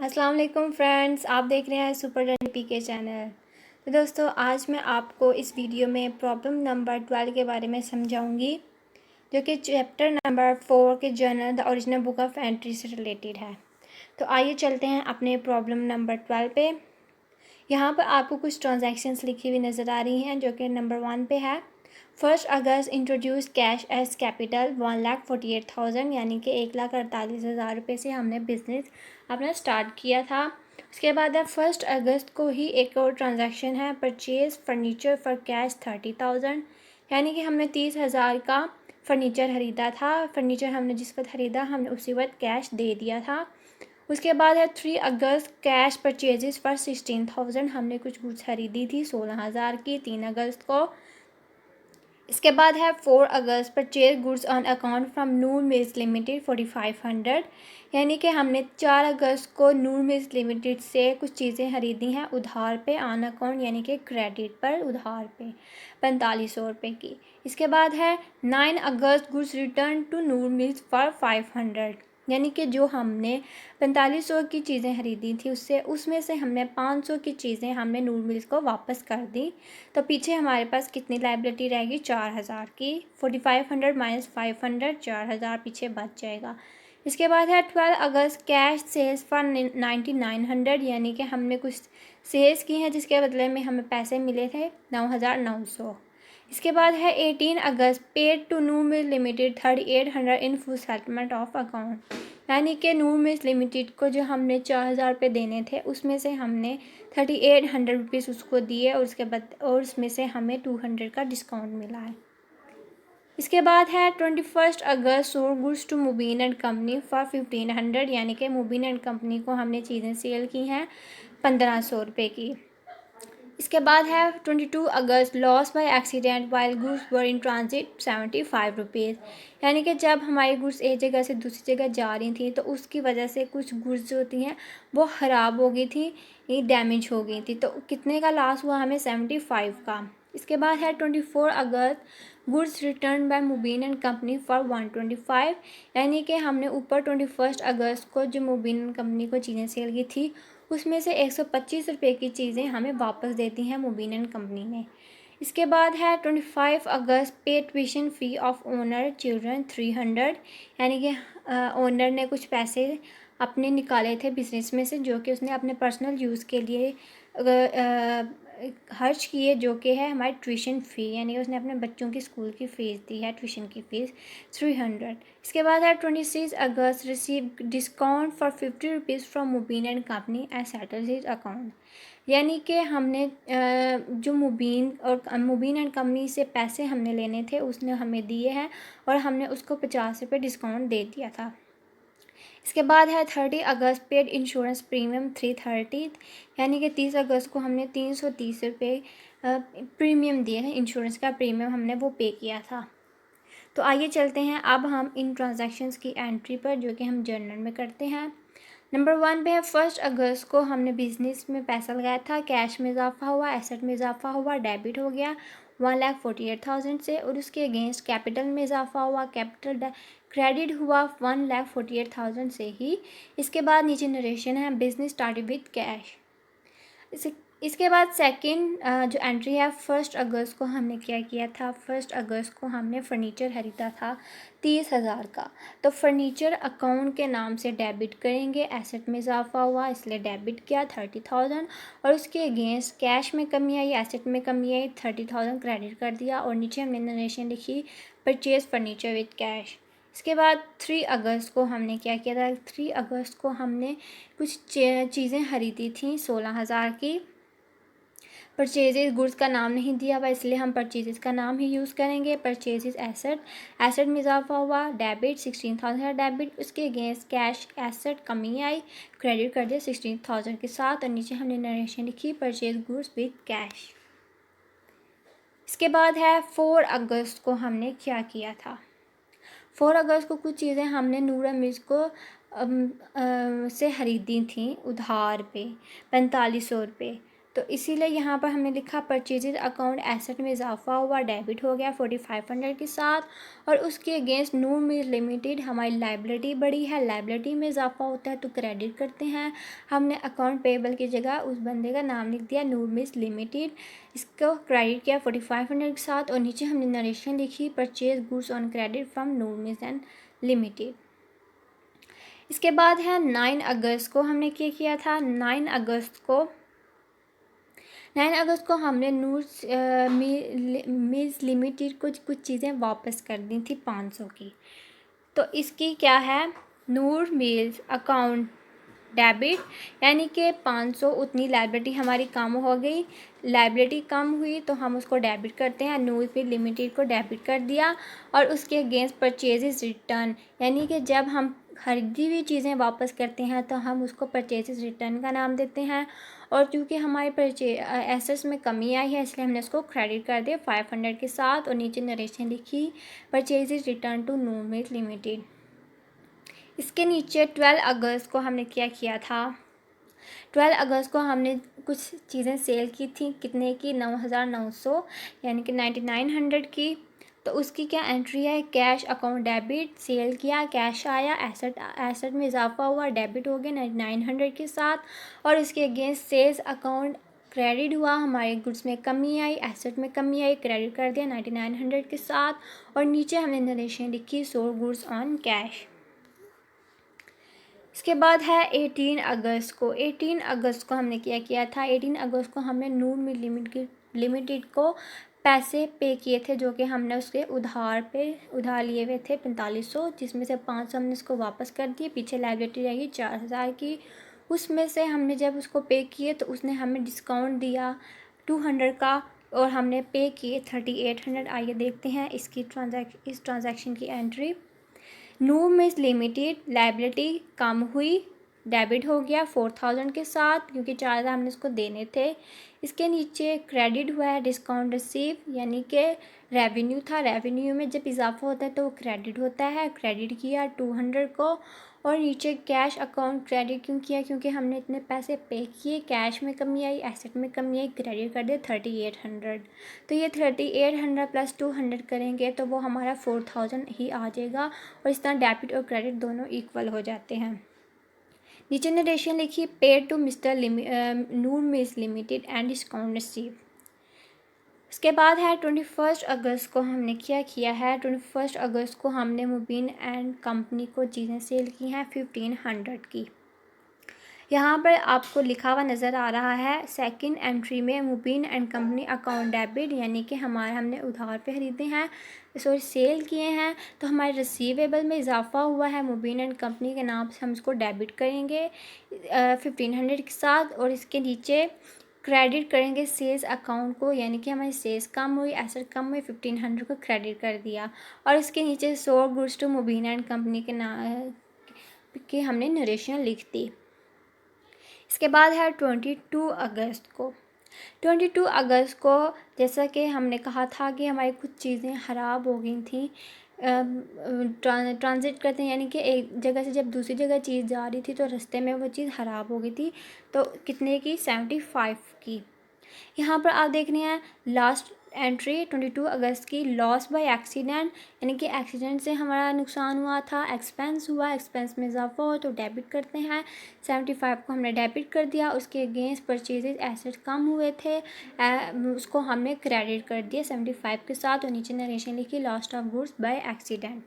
अस्सलाम वालेकुम फ्रेंड्स, आप देख रहे हैं सुपर डन पी के चैनल। तो दोस्तों, आज मैं आपको इस वीडियो में प्रॉब्लम नंबर 12 के बारे में समझाऊंगी, जो कि चैप्टर नंबर 4 के journal the original book of entry से रिलेटेड है। तो आइए चलते हैं अपने प्रॉब्लम नंबर 12 पे। यहाँ पर आपको कुछ ट्रांजैक्शंस लिखी हुई नज़र आ रही हैं, जो कि नंबर 1 पे है। 1 अगस्त इंट्रोड्यूस कैश एज कैपिटल 1,48,000, यानी कि 1,48,000 रुपये से हमने बिज़नेस अपना स्टार्ट किया था। उसके बाद है 1 अगस्त को ही एक और ट्रांजैक्शन है, परचेज फर्नीचर फॉर कैश 30,000, यानी कि हमने 30,000 का फ़र्नीचर ख़रीदा था। फ़र्नीचर हमने जिस वक्त ख़रीदा हमने उसी वक्त कैश दे दिया था। उसके बाद है 3 अगस्त कैश परचेजेस फॉर 16,000, हमने कुछ गुड्स खरीदी थी 16,000 की 3 अगस्त को। इसके बाद है 4 अगस्त purchase goods on account from Noor mills limited 4,500, यानी कि हमने 4 अगस्त को नूर मिल्स लिमिटेड से कुछ चीज़ें खरीदी हैं उधार पे, ऑन अकाउंट यानी कि क्रेडिट पर उधार पे 4,500 रुपये की। इसके बाद है 9 अगस्त goods return to Noor mills for 500, यानी कि जो हमने 4,500 की चीज़ें खरीदी थी उसमें से हमने 500 की चीज़ें हमने नूर मिल्स को वापस कर दी। तो पीछे हमारे पास कितनी लायबिलिटी रहेगी? 4,000 की। 4,500 माइनस 500, 4,000 पीछे बच जाएगा। इसके बाद है 12 अगस्त कैश सेल्स फॉर 9,900, यानी कि हमने कुछ सेल्स की हैं जिसके बदले में हमें पैसे मिले थे 9,900। इसके बाद है 18 अगस्त paid to Noor mills limited 3,800 in full settlement of account, यानी कि नूर मिल्स लिमिटेड को जो हमने 4,000 रुपये देने थे उसमें से हमने 3,800 रुपीज़ उसको दिए और उसमें से हमें 200 का डिस्काउंट मिला है। इसके बाद है 21 अगस्त sold goods to Mubeen and company for 1,500, यानी कि मुबीन एंड कंपनी को हमने चीज़ें सेल की हैं 1,500 रुपये की। इसके बाद है 22 अगस्त loss by accident while goods were in transit 75 rupees, यानी कि जब हमारी गुड्स एक जगह से दूसरी जगह जा रही थी तो उसकी वजह से कुछ गुड्स जो होती हैं वो ख़राब हो गई थी, ये डैमेज हो गई थी, तो कितने का लॉस हुआ हमें? 75 का। इसके बाद है 24 अगस्त goods return by Mubeen and company for 125, यानी कि हमने ऊपर 21 अगस्त को जो मुबीन एंड कंपनी को चीज़ें सेल की थी उसमें से 125 रुपये की चीज़ें हमें वापस देती हैं मुबीन एंड कंपनी ने। इसके बाद है 25 अगस्त पे tuition fee of owner children 300, यानी कि ओनर ने कुछ पैसे अपने निकाले थे बिज़नेस में से जो कि उसने अपने पर्सनल यूज़ के लिए खर्च किए, जो कि है हमारी ट्यूशन फ़ी, यानी उसने अपने बच्चों की स्कूल की फ़ीस दी है, ट्यूशन की फ़ीस 300। इसके बाद है 26 अगस्त receive discount for 50 rupees from Mubeen and company and settle his account, यानी कि हमने जो मुबीन एंड कंपनी से पैसे हमने लेने थे उसने हमें दिए हैं और हमने उसको 50 रुपये डिस्काउंट दे दिया था। इसके बाद है 30 अगस्त पेड इंश्योरेंस प्रीमियम 330, यानी कि 30 अगस्त को हमने 330 रुपये प्रीमियम दिए हैं, इंश्योरेंस का प्रीमियम हमने वो पे किया था। तो आइए चलते हैं अब हम इन ट्रांजैक्शंस की एंट्री पर, जो कि हम जर्नल में करते हैं। नंबर 1 पे है 1 अगस्त को हमने बिज़नेस में पैसा लगाया था, कैश में इजाफा हुआ, एसेट में इजाफा हुआ, डेबिट हो गया 1,48,000 से, और उसके अगेंस्ट कैपिटल में इजाफा हुआ, कैपिटल क्रेडिट हुआ 1,48,000 से ही। इसके बाद नीचे नरेशन है बिजनेस स्टार्टेड विद कैश। इसके बाद सेकंड जो एंट्री है 1 अगस्त को हमने क्या किया था? 1 अगस्त को हमने फ़र्नीचर ख़रीदा था 30,000 का, तो फ़र्नीचर अकाउंट के नाम से डेबिट करेंगे, एसेट में इजाफा हुआ इसलिए डेबिट किया 30,000, और उसके अगेंस्ट कैश में कमी आई, एसेट में कमी आई, 30,000 क्रेडिट कर दिया, और नीचे हमने नरेशन लिखी परचेज़ फ़र्नीचर विद कैश। इसके बाद 3 अगस्त को हमने क्या किया था? 3 अगस्त को हमने कुछ चीज़ें खरीदी थी 16,000 की। परचेजेज गुड्स का नाम नहीं दिया हुआ इसलिए हम परचेजेस का नाम ही यूज़ करेंगे। परचेजेस एसेट में इजाफा हुआ, डेबिट 16,000 डेबिट, उसके अगेंस्ट कैश एसेट कमी आई, क्रेडिट कर दिया 16,000 के साथ, और नीचे हमने नरेशन लिखी परचेज गुड्स विद कैश। इसके बाद है 4 अगस्त को हमने क्या किया था? 4 अगस्त को कुछ चीज़ें हमने नूरा मिर्ज़ को से ख़रीदी थी उधार पे 4,500 रुपये। तो इसीलिए यहाँ पर हमने लिखा परचेजेज अकाउंट एसेट में इजाफा हुआ, डेबिट हो गया 4500 के साथ। और उसके अगेंस्ट नूर मिल्स लिमिटेड हमारी लाइबिलिटी बढ़ी है, लाइबिलिटी में इजाफा होता है तो क्रेडिट करते हैं। हमने अकाउंट पेबल की जगह उस बंदे का नाम लिख दिया नूर मिल्स लिमिटेड, इसको क्रेडिट किया 4500 के साथ। और नीचे हमने नरेशन लिखी purchase goods on credit from Noor mills and limited. इसके बाद है 9 अगस्त को हमने क्या किया था, 9 अगस्त को हमने नूर मिल्स लिमिटेड को कुछ चीज़ें वापस कर दी थी 500 की। तो इसकी क्या है, नूर मिल्स अकाउंट डेबिट, यानी कि 500 उतनी लाइबिलिटी हमारी कम हो गई, लाइबिलिटी कम हुई तो हम उसको डेबिट करते हैं, नूर मिल्स लिमिटेड को डेबिट कर दिया। और उसके अगेंस्ट परचेजेस रिटर्न, यानी कि जब हम खरीदी हुई चीज़ें वापस करते हैं तो हम उसको परचेजेस रिटर्न का नाम देते हैं। और क्योंकि हमारे एसेट्स में कमी आई है इसलिए हमने इसको क्रेडिट कर दिया 500 के साथ। और नीचे नरेशन लिखी purchases return to Noor mills limited. इसके नीचे 12 अगस्त को हमने क्या किया था, 12 अगस्त को हमने कुछ चीज़ें सेल की थी, कितने की, 9900 यानी कि 9900 की। तो उसकी क्या एंट्री है, कैश अकाउंट डेबिट, सेल किया, कैश आया, एसेट में इजाफा हुआ, डेबिट हो गया 9900 के साथ। और इसके अगेंस्ट सेल्स अकाउंट क्रेडिट हुआ, हमारे गुड्स में कमी आई, एसेट में कमी आई, क्रेडिट कर दिया 9900 के साथ। और नीचे हमने नरेशन लिखी सोल्ड गुड्स ऑन कैश। इसके बाद है 18 अगस्त को, 18 अगस्त को हमने क्या किया था, 18 अगस्त को हमने नूर मिल्स लिमिटेड को पैसे पे किए थे, जो कि हमने उसके उधार लिए हुए थे 4500, जिसमें से 500 हमने उसको वापस कर दिए, पीछे लायबिलिटी रहेगी 4000 की। उसमें से हमने जब उसको पे किए तो उसने हमें डिस्काउंट दिया 200 का और हमने पे किए 3800। आइए देखते हैं इसकी इस ट्रांजैक्शन की एंट्री। नूर मिल्स लिमिटेड लाइबिलिटी कम हुई, डेबिट हो गया 4000 के साथ, क्योंकि 4000 हमने इसको देने थे। इसके नीचे क्रेडिट हुआ है डिस्काउंट रिसीव, यानी कि रेवेन्यू था, रेवेन्यू में जब इजाफा होता है तो वो क्रेडिट होता है, क्रेडिट किया 200 को। और नीचे कैश अकाउंट क्रेडिट क्यों किया, क्योंकि हमने इतने पैसे पे किए, कैश में कमी आई, एसेट में कमी आई, क्रेडिट कर दिया 3800। तो ये 3800 प्लस 200 करेंगे तो वो हमारा 4000 ही आ जाएगा। और इस तरह डेबिट और क्रेडिट दोनों इक्वल हो जाते हैं। नीचे नरेशन लिखी paid to mister Noor mills limited and discount receive. इसके बाद है 21 अगस्त को हमने क्या किया है, 21 अगस्त को हमने मुबीन एंड कंपनी को चीज़ें सेल की हैं 1500 की। यहाँ पर आपको लिखा हुआ नज़र आ रहा है सेकंड एंट्री में मुबीन एंड कंपनी अकाउंट डेबिट, यानी कि हमने उधार पे ख़रीदे हैं, सॉरी सेल किए हैं, तो हमारे रिसीवेबल में इजाफा हुआ है, मुबीन एंड कंपनी के नाम से हम इसको डेबिट करेंगे 1500 के साथ। और इसके नीचे क्रेडिट करेंगे सेल्स अकाउंट को, यानी कि हमारी सेल्स कम हुई, एसेट कम हुई, 1500 को क्रेडिट कर दिया। और इसके नीचे sold goods to Mubeen and company के नाम की हमने नरेशन लिख दी। इसके बाद है 22 अगस्त को, 22 अगस्त को जैसा कि हमने कहा था कि हमारी कुछ चीज़ें ख़राब हो गई थी, ट्रांजिट करते हैं, यानी कि एक जगह से जब दूसरी जगह चीज़ जा रही थी तो रास्ते में वो चीज़ ख़राब हो गई थी, तो कितने की, 75 की। यहाँ पर आप देख रहे हैं लास्ट एंट्री 22 अगस्त की, लॉस बाय एक्सीडेंट, यानी कि एक्सीडेंट से हमारा नुकसान हुआ था, एक्सपेंस हुआ, एक्सपेंस में इजाफा हो तो डेबिट करते हैं, 75 को हमने डेबिट कर दिया। उसके अगेंस्ट परचेजेज एसेट कम हुए थे, उसको हमने क्रेडिट कर दिया 75 के साथ। और नीचे नरेशन लिखी loss of goods by accident.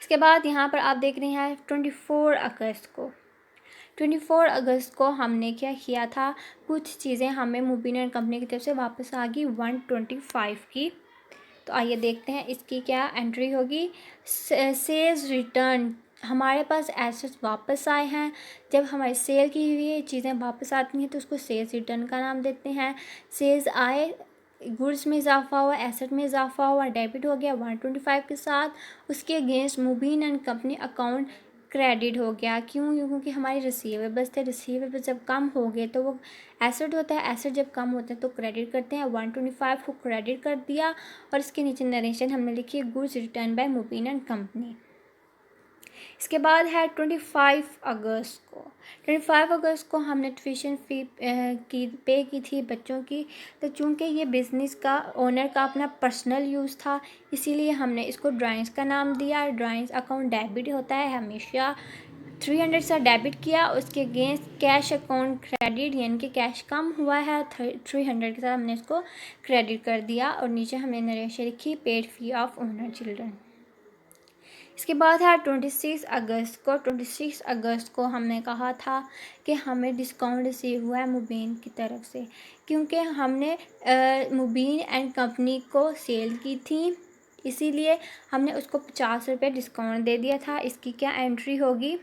इसके बाद यहाँ पर आप देख रहे हैं 24 अगस्त को, 24 अगस्त को हमने क्या किया था, कुछ चीज़ें हमें मुबीन एंड कंपनी की तरफ से वापस आ गई 125 की। तो आइए देखते हैं इसकी क्या एंट्री होगी। सेल्स रिटर्न, हमारे पास एसेट्स वापस आए हैं, जब हमारी सेल की हुई चीज़ें वापस आती हैं तो उसको सेल्स रिटर्न का नाम देते हैं। सेल्स आए, गुड्स में इजाफा हुआ, एसेट में इजाफा हुआ, डेबिट हो गया 125 के साथ। उसके against Mubeen and company account credit हो गया, क्यों, क्योंकि हमारे रिसीवेबल्स थे, रिसीवेबल्स जब कम हो गए तो वो एसेट होता है, एसेट जब कम होते हैं तो क्रेडिट करते हैं, 125 को क्रेडिट कर दिया। और इसके नीचे नरेशन हमने लिखी goods return by Mubeen and company. इसके बाद है 25 अगस्त को, 25 अगस्त को हमने ट्यूशन फ़ी पे की थी बच्चों की। तो चूँकि ये बिज़नेस का ओनर का अपना पर्सनल यूज़ था, इसीलिए हमने इसको ड्राइंग्स का नाम दिया। ड्राइंग्स अकाउंट डेबिट होता है हमेशा। 300 से डेबिट किया, उसके अगेंस्ट कैश अकाउंट क्रेडिट, यानी कि कैश कम हुआ है 300 के साथ हमने इसको क्रेडिट कर दिया। और नीचे हमने नरेशन लिखी, paid fee of owner children. इसके बाद है 26 अगस्त को। 26 अगस्त को हमने कहा था कि हमें डिस्काउंट रिसीव हुआ है मुबीन की तरफ से, क्योंकि हमने मुबीन एंड कंपनी को सेल की थी, इसीलिए हमने उसको 50 रुपये डिस्काउंट दे दिया था। इसकी क्या एंट्री होगी,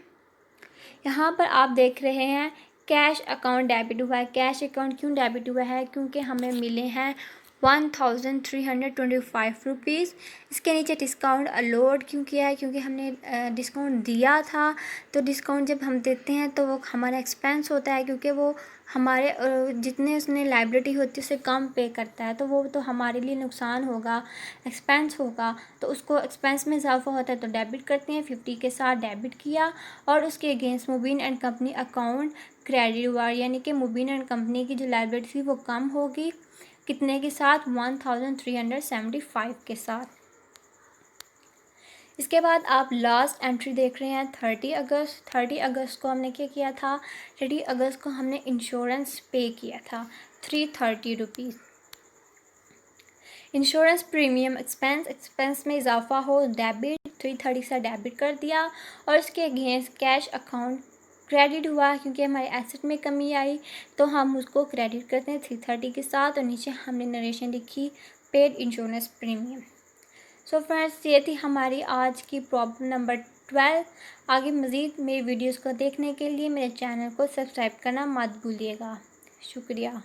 यहाँ पर आप देख रहे हैं कैश अकाउंट डेबिट हुआ है। कैश अकाउंट क्यों डेबिट हुआ है, क्योंकि हमें मिले हैं 1325 रुपीज़। इसके नीचे डिस्काउंट अलोड क्यों किया है, क्योंकि हमने डिस्काउंट दिया था। तो डिस्काउंट जब हम देते हैं तो वो हमारा एक्सपेंस होता है, क्योंकि वो हमारे जितने उसने लाइबिलिटी होती है उससे कम पे करता है, तो वो तो हमारे लिए नुकसान होगा, एक्सपेंस होगा। तो उसको एक्सपेंस में इजाफा होता है तो डेबिट करते हैं। 50 के साथ डेबिट किया और उसके against Mubeen and company account credit हुआ, यानी कि मुबीन एंड कंपनी की जो लाइबिलिटी थी वो कम होगी। कितने के साथ, 1375 के साथ। इसके बाद आप लास्ट एंट्री देख रहे हैं 30 अगस्त। 30 अगस्त को हमने क्या किया था, 30 अगस्त को हमने इंश्योरेंस पे किया था 330 रुपीज़। इंश्योरेंस प्रीमियम एक्सपेंस में इजाफा हो, डेबिट 330 से डेबिट कर दिया। और इसके अगेंस्ट कैश अकाउंट क्रेडिट हुआ, क्योंकि हमारे एसेट में कमी आई तो हम उसको क्रेडिट करते हैं 330 के साथ। और नीचे हमने नरेशन लिखी, paid insurance premium. So friends, ये थी हमारी आज की प्रॉब्लम नंबर 12। आगे मज़ीद मेरी वीडियोस को देखने के लिए मेरे चैनल को सब्सक्राइब करना मत भूलिएगा। शुक्रिया।